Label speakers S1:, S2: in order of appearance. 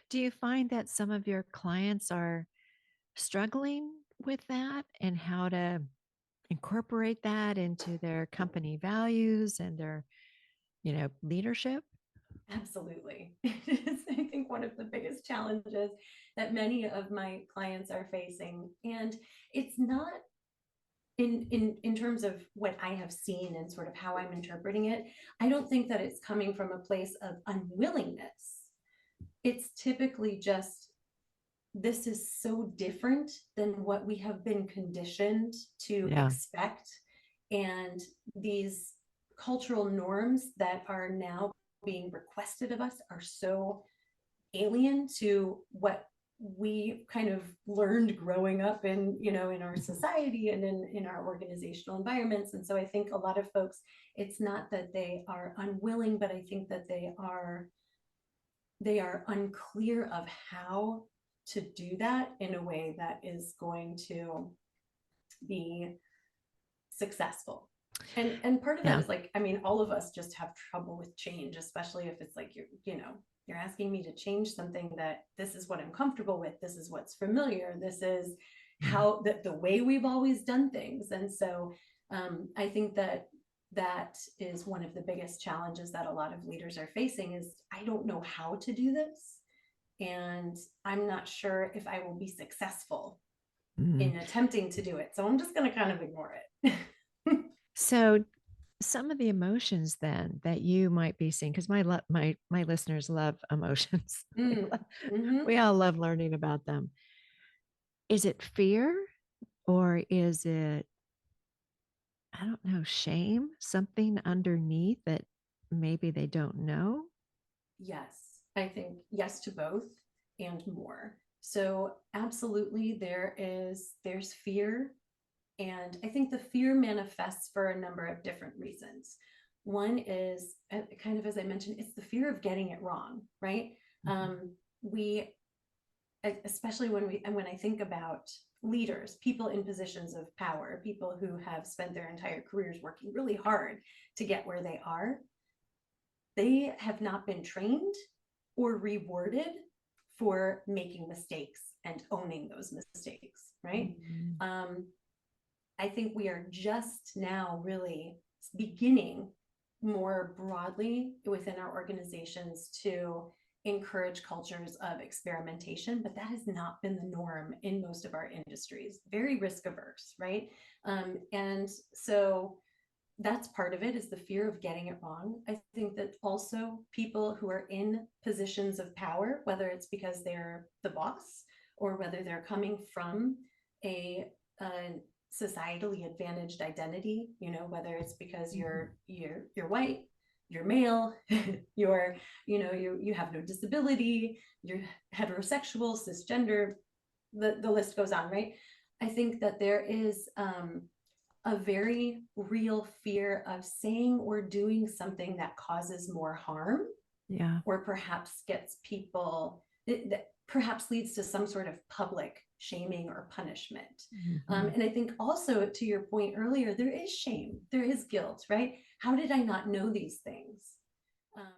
S1: Do you find that some of your clients are struggling with that and how to incorporate that into their company values and their, leadership?
S2: Absolutely. It is, I think, one of the biggest challenges that many of my clients are facing. And it's not in terms of what I have seen and sort of how I'm interpreting it, I don't think that it's coming from a place of unwillingness. It's typically just this is so different than what we have been conditioned to
S1: Yeah.
S2: expect. And these cultural norms that are now being requested of us are so alien to what we kind of learned growing up in, in our
S1: Mhm.
S2: society and in our organizational environments. And so I think a lot of folks, it's not that they are unwilling, but I think that they are unclear of how to do that in a way that is going to be successful. And part of that
S1: Yeah.
S2: is like, I mean, all of us just have trouble with change, especially if it's like you're asking me to change something that this is what I'm comfortable with, this is what's familiar, this is
S1: Yeah.
S2: how the way we've always done things. And so I think that that is one of the biggest challenges that a lot of leaders are facing is I don't know how to do this. And I'm not sure if I will be successful
S1: Mhm.
S2: in attempting to do it. So I'm just going to kind of ignore it.
S1: So some of the emotions then that you might be seeing, because my listeners love emotions.
S2: Mm, mm-hmm.
S1: We all love learning about them. Is it fear or is it, I don't know, shame? Something underneath that maybe they don't know?
S2: Yes, I think yes to both and more. So absolutely there's fear, and I think the fear manifests for a number of different reasons. One is kind of as I mentioned, it's the fear of getting it wrong, right?
S1: Mhm.
S2: We especially when I think about leaders, people in positions of power, people who have spent their entire careers working really hard to get where they are, they have not been trained or rewarded for making mistakes and owning those mistakes, right?
S1: Mhm.
S2: Um, I think we are just now really beginning more broadly within our organizations to encourage cultures of experimentation, but that has not been the norm in most of our industries. Very risk averse, right? And so that's part of it is the fear of getting it wrong. I think that also people who are in positions of power, whether it's because they're the boss or whether they're coming from a societally advantaged identity, whether it's because
S1: Mhm.
S2: you're white, you're male, you're, you have no disability, you're heterosexual, cisgender, the list goes on, right? I think that there is a very real fear of saying or doing something that causes more harm
S1: Yeah.
S2: or perhaps gets people, that perhaps leads to some sort of public shaming or punishment.
S1: Mhm.
S2: And I think also to your point earlier, there is shame, there is guilt, right? How did I not know these things? Um,